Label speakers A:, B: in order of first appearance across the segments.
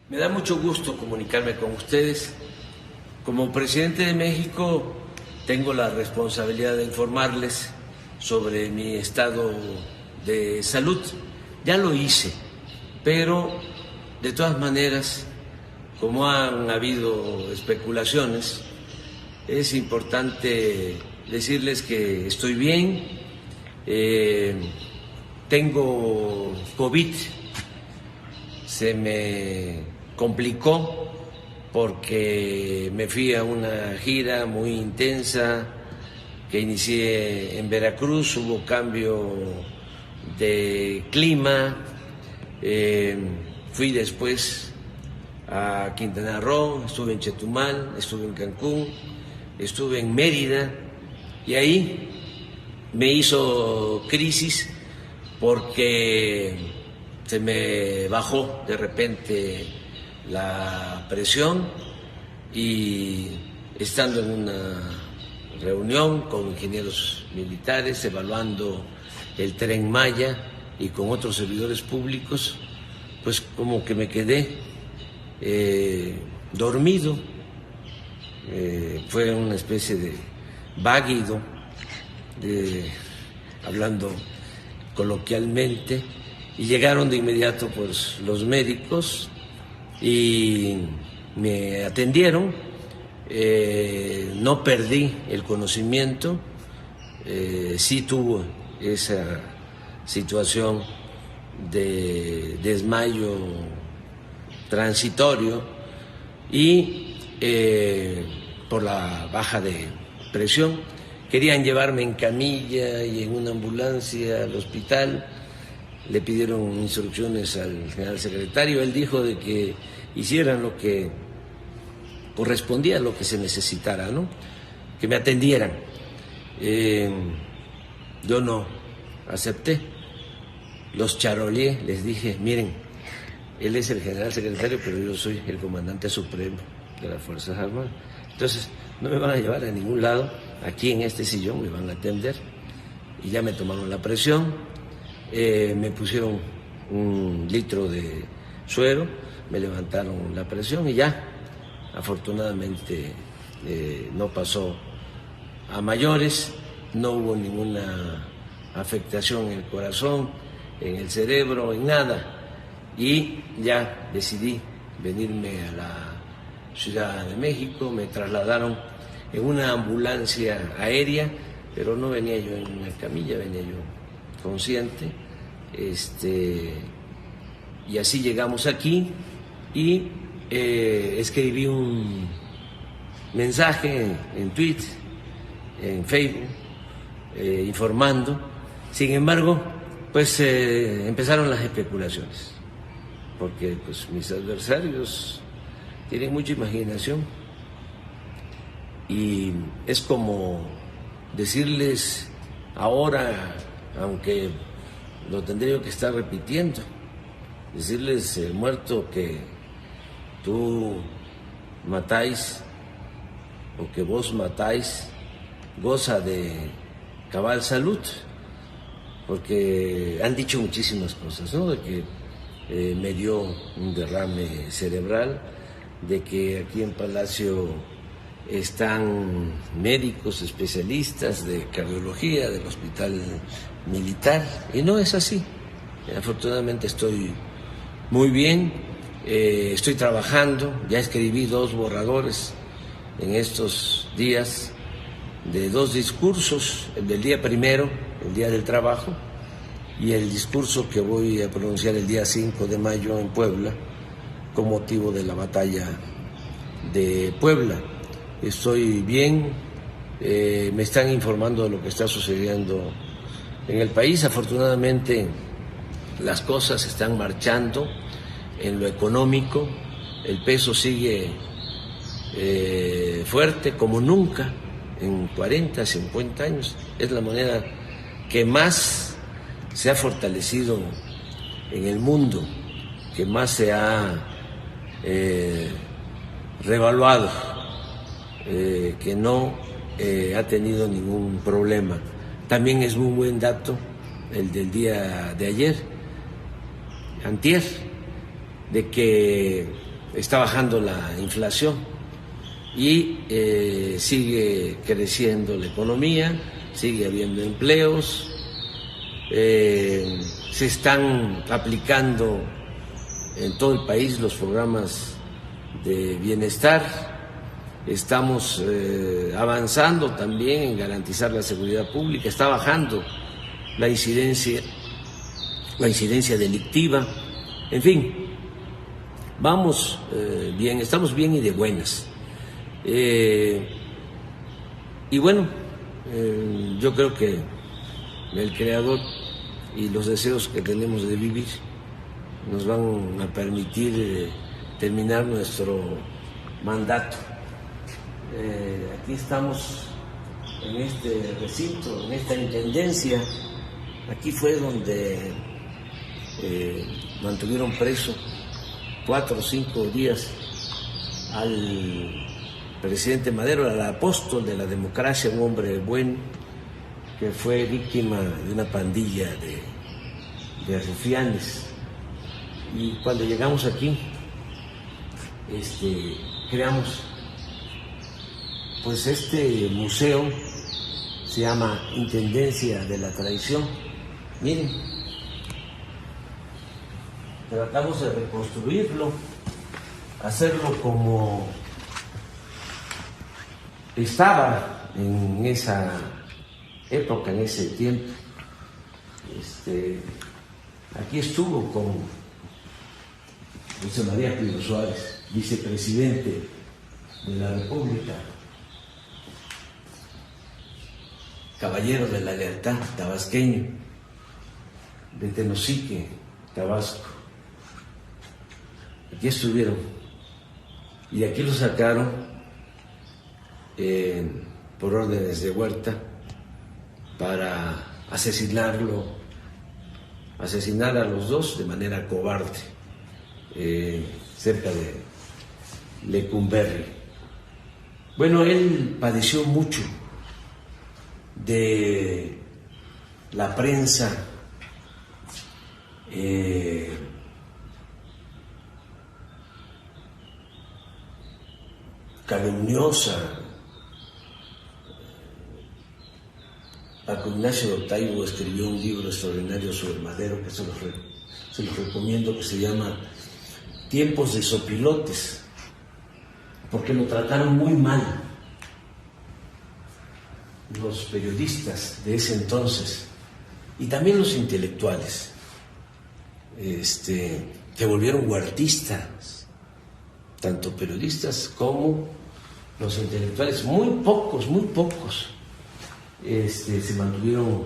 A: Me da mucho gusto comunicarme con ustedes. Como presidente de México, tengo la responsabilidad de informarles sobre mi estado de salud. Ya lo hice, pero de todas maneras, como han habido especulaciones, es importante decirles que estoy bien. Tengo COVID, se me complicó porque me fui a una gira muy intensa que inicié en Veracruz, hubo cambio de clima, fui después a Quintana Roo, estuve en Chetumal, estuve en Cancún, estuve en Mérida y ahí me hizo crisis porque se me bajó de repente la presión y estando en una reunión con ingenieros militares evaluando el Tren Maya y con otros servidores públicos, pues como que me quedé dormido, fue una especie de váguido, hablando coloquialmente, y llegaron de inmediato pues los médicos y me atendieron. No perdí el conocimiento, sí tuve esa situación de desmayo transitorio y por la baja de presión. Querían llevarme en camilla y en una ambulancia al hospital. Le pidieron instrucciones al general secretario. Él dijo de que hicieran lo que correspondía a lo que se necesitara, ¿no? Que me atendieran. Yo no acepté. Los charoleé, les dije, miren, él es el general secretario, pero yo soy el comandante supremo de las Fuerzas Armadas. Entonces, no me van a llevar a ningún lado, aquí en este sillón me van a atender. Y ya me tomaron la presión, me pusieron 1 litro de suero, me levantaron la presión y ya, afortunadamente no pasó a mayores, no hubo ninguna afectación en el corazón, en el cerebro, en nada. Y ya decidí venirme a la Ciudad de México, me trasladaron en una ambulancia aérea, pero no venía yo en una camilla, venía yo consciente, y así llegamos aquí y escribí un mensaje en Twitter, en Facebook, informando. Sin embargo, pues empezaron las especulaciones, porque pues mis adversarios tienen mucha imaginación y es como decirles ahora, aunque lo tendría que estar repitiendo, decirles, muerto, que tú matáis o que vos matáis, goza de cabal salud, porque han dicho muchísimas cosas, ¿no? De que me dio un derrame cerebral, de que aquí en Palacio están médicos especialistas de cardiología del Hospital Militar, y no es así. Afortunadamente estoy muy bien, estoy trabajando, ya escribí 2 borradores en estos días de 2 discursos, el del día primero, el Día del Trabajo, y el discurso que voy a pronunciar el día 5 de mayo en Puebla, con motivo de la batalla de Puebla. Estoy bien, me están informando de lo que está sucediendo en el país. Afortunadamente las cosas están marchando en lo económico, el peso sigue fuerte como nunca en 40, 50 años. Es la moneda que más se ha fortalecido en el mundo, que más se ha revaluado, que no ha tenido ningún problema. También es muy buen dato el del día de ayer, antier, de que está bajando la inflación y sigue creciendo la economía, sigue habiendo empleos, se están aplicando en todo el país los programas de bienestar. Estamos avanzando también en garantizar la seguridad pública, está bajando la incidencia delictiva, en fin, vamos bien, estamos bien y de buenas. Y bueno, yo creo que el Creador y los deseos que tenemos de vivir nos van a permitir terminar nuestro mandato. Aquí estamos en este recinto, en esta intendencia. Aquí fue donde mantuvieron preso 4 o 5 días al presidente Madero, al apóstol de la democracia, un hombre bueno que fue víctima de una pandilla de rufianes. Y cuando llegamos aquí, creamos pues este museo, se llama Intendencia de la Traición. Miren, tratamos de reconstruirlo, hacerlo como estaba en esa época, en ese tiempo. Aquí estuvo con José María Pío Suárez, vicepresidente de la República, caballero de la lealtad, tabasqueño, de Tenosique, Tabasco. Aquí estuvieron y aquí lo sacaron por órdenes de Huerta para asesinar a los dos de manera cobarde, cerca de Lecumberri. Bueno, él padeció mucho de la prensa calumniosa. Paco Ignacio Taibo escribió un libro extraordinario sobre Madero que se los recomiendo, que se llama Tiempos de Sopilotes, porque lo trataron muy mal los periodistas de ese entonces y también los intelectuales, se volvieron huertistas, tanto periodistas como los intelectuales. Muy pocos se mantuvieron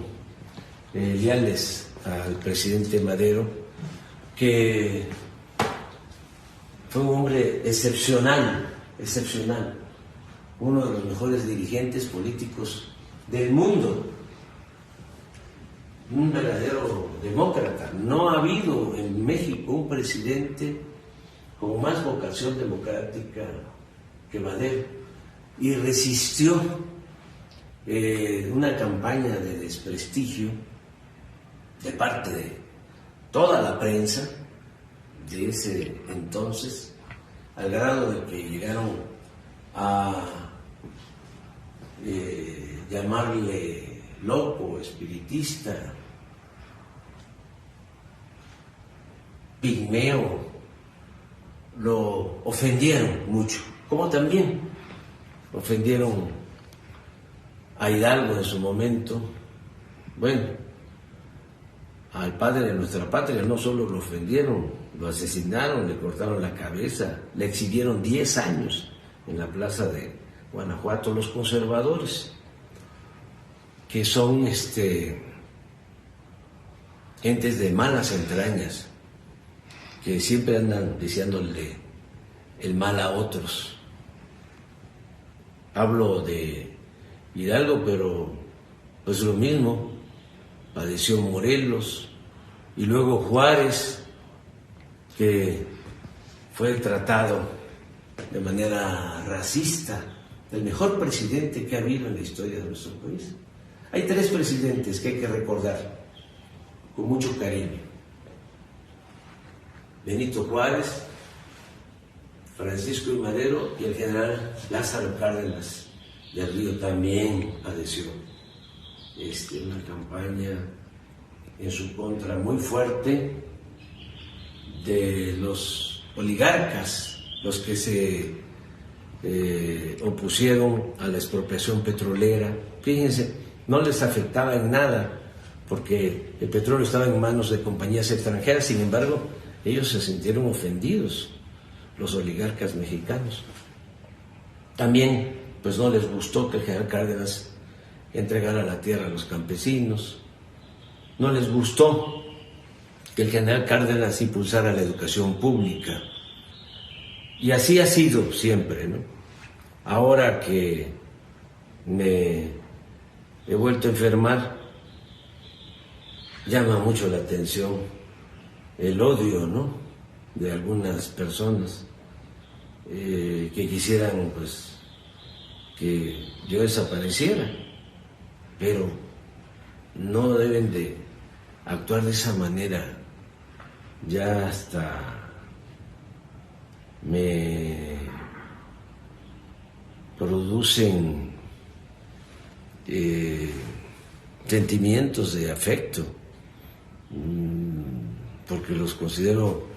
A: leales al presidente Madero, que fue un hombre excepcional, uno de los mejores dirigentes políticos del mundo, un verdadero demócrata. No ha habido en México un presidente con más vocación democrática que Madero, y resistió una campaña de desprestigio de parte de toda la prensa de ese entonces, al grado de que llegaron a llamarle loco, espiritista, pigmeo. Lo ofendieron mucho, como también ofendieron a Hidalgo en su momento. Bueno, al padre de nuestra patria no solo lo ofendieron, lo asesinaron, le cortaron la cabeza, le exhibieron 10 años en la plaza de Guanajuato los conservadores, que son gentes de malas entrañas, que siempre andan deseándole el mal a otros. Hablo de Hidalgo, pero pues lo mismo padeció Morelos, y luego Juárez, que fue tratado de manera racista, el mejor presidente que ha habido en la historia de nuestro país. Hay 3 presidentes que hay que recordar con mucho cariño: Benito Juárez, Francisco I. Madero y el general Lázaro Cárdenas del Río también padeció una campaña en su contra muy fuerte de los oligarcas, los que se opusieron a la expropiación petrolera. Fíjense, no les afectaba en nada porque el petróleo estaba en manos de compañías extranjeras. Sin embargo, ellos se sintieron ofendidos, los oligarcas mexicanos. También pues no les gustó que el general Cárdenas entregara la tierra a los campesinos, no les gustó que el general Cárdenas impulsara la educación pública, y así ha sido siempre, ¿no? Ahora que me he vuelto a enfermar, llama mucho la atención el odio, ¿no?, de algunas personas que quisieran pues que yo desapareciera, pero no deben de actuar de esa manera. Ya hasta me producen sentimientos de afecto, porque los considero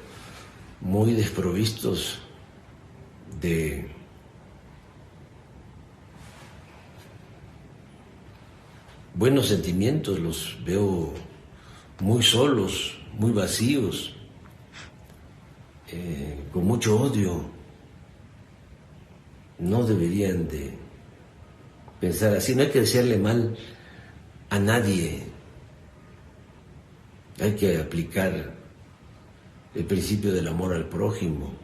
A: muy desprovistos de buenos sentimientos, los veo muy solos, muy vacíos, con mucho odio. No deberían de pensar así. No hay que desearle mal a nadie. Hay que aplicar el principio del amor al prójimo.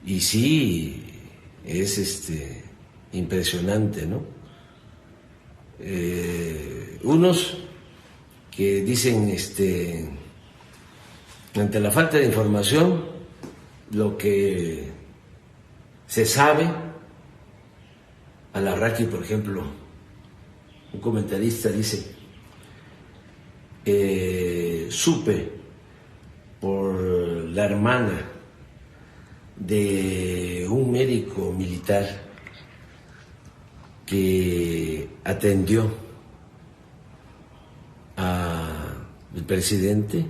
A: Y sí, es impresionante, ¿no? Unos que dicen, ante la falta de información, lo que se sabe, Alarraqui, por ejemplo, un comentarista dice, supe por la hermana de un médico militar que atendió al presidente,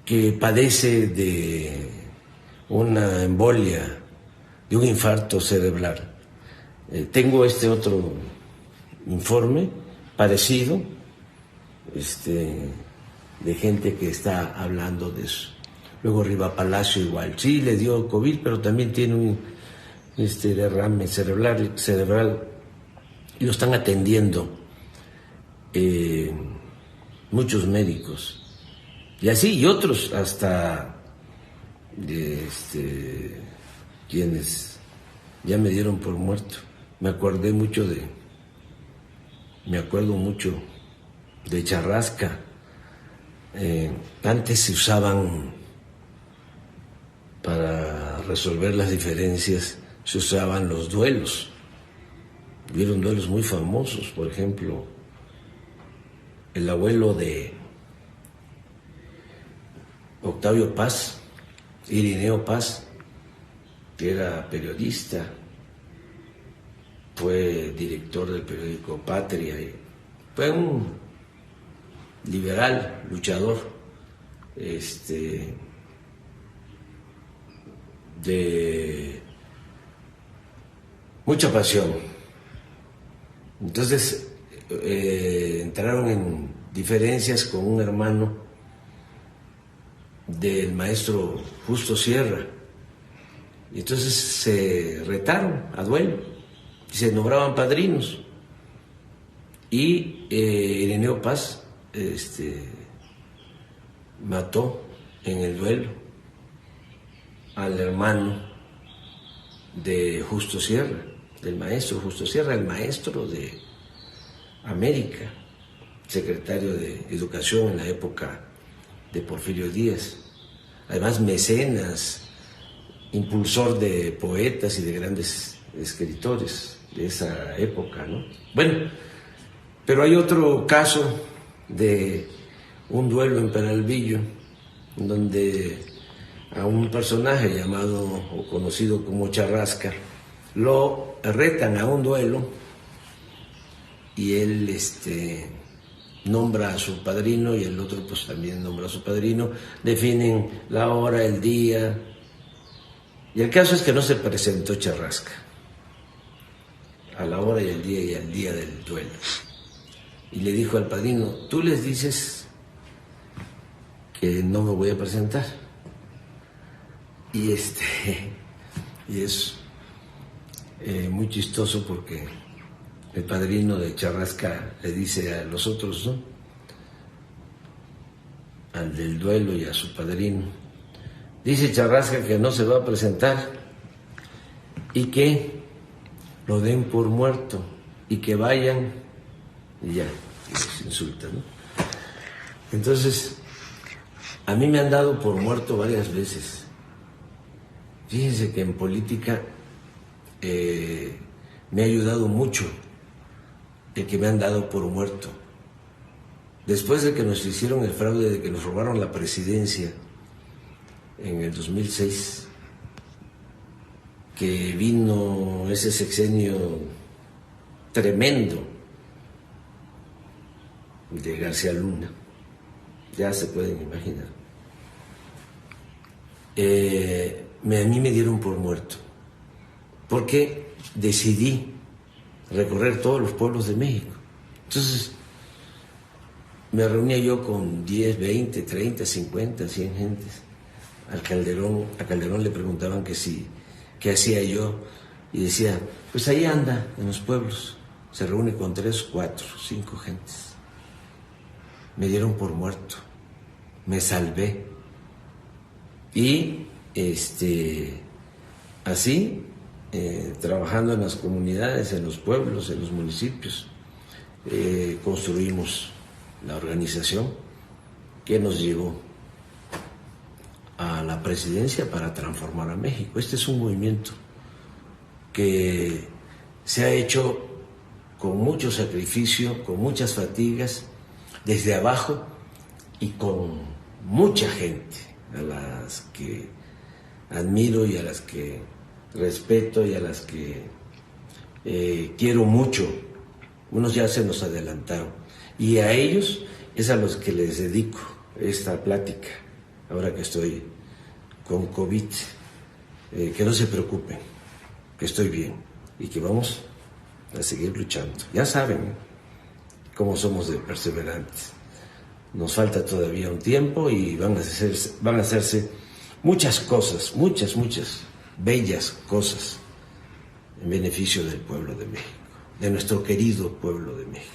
A: que padece de una embolia, de un infarto cerebral. Tengo otro informe parecido, de gente que está hablando de eso. Luego Riva Palacio igual, sí le dio COVID, pero también tiene un derrame cerebral y lo están atendiendo muchos médicos. Y así, y otros hasta quienes ya me dieron por muerto. Me acuerdo mucho de Charrasca. Antes se usaban, para resolver las diferencias, se usaban los duelos. Hubieron duelos muy famosos, por ejemplo, el abuelo de Octavio Paz, Irineo Paz, que era periodista, fue director del periódico Patria, y fue un liberal, luchador, de mucha pasión. Entonces entraron en diferencias con un hermano del maestro Justo Sierra, y entonces se retaron a duelo y se nombraban padrinos, y Ireneo Paz mató en el duelo al hermano de Justo Sierra, del maestro Justo Sierra, el maestro de América, secretario de Educación en la época de Porfirio Díaz, además mecenas, impulsor de poetas y de grandes escritores de esa época, ¿no? Bueno, pero hay otro caso de un duelo en Peralvillo, donde a un personaje llamado o conocido como Charrasca, lo retan a un duelo y él nombra a su padrino y el otro pues también nombra a su padrino, definen la hora, el día, y el caso es que no se presentó Charrasca a la hora y el día y al día del duelo. Y le dijo al padrino, tú les dices que no me voy a presentar. Y y es muy chistoso porque el padrino de Charrasca le dice a los otros, ¿no?, al del duelo y a su padrino, dice Charrasca que no se va a presentar y que lo den por muerto y que vayan y ya, y los insultan, ¿no? Entonces, a mí me han dado por muerto varias veces. Fíjense que en política me ha ayudado mucho el que me han dado por muerto. Después de que nos hicieron el fraude, de que nos robaron la presidencia en el 2006, que vino ese sexenio tremendo de García Luna, ya se pueden imaginar. A mí me dieron por muerto, porque decidí recorrer todos los pueblos de México. Entonces, me reunía yo con 10, 20, 30, 50, 100 gentes. A Calderón le preguntaban qué hacía yo, y decía, pues ahí anda, en los pueblos, se reúne con 3, 4, 5 gentes. Me dieron por muerto, me salvé. Y así, trabajando en las comunidades, en los pueblos, en los municipios, construimos la organización que nos llevó a la presidencia para transformar a México. Este es un movimiento que se ha hecho con mucho sacrificio, con muchas fatigas, desde abajo y con mucha gente, a las que admiro y a las que respeto y a las que quiero mucho. Unos ya se nos adelantaron y a ellos es a los que les dedico esta plática ahora que estoy con COVID. Que no se preocupen, que estoy bien y que vamos a seguir luchando. Ya saben cómo somos de perseverantes. Nos falta todavía un tiempo y van a hacerse muchas cosas, muchas bellas cosas en beneficio del pueblo de México, de nuestro querido pueblo de México.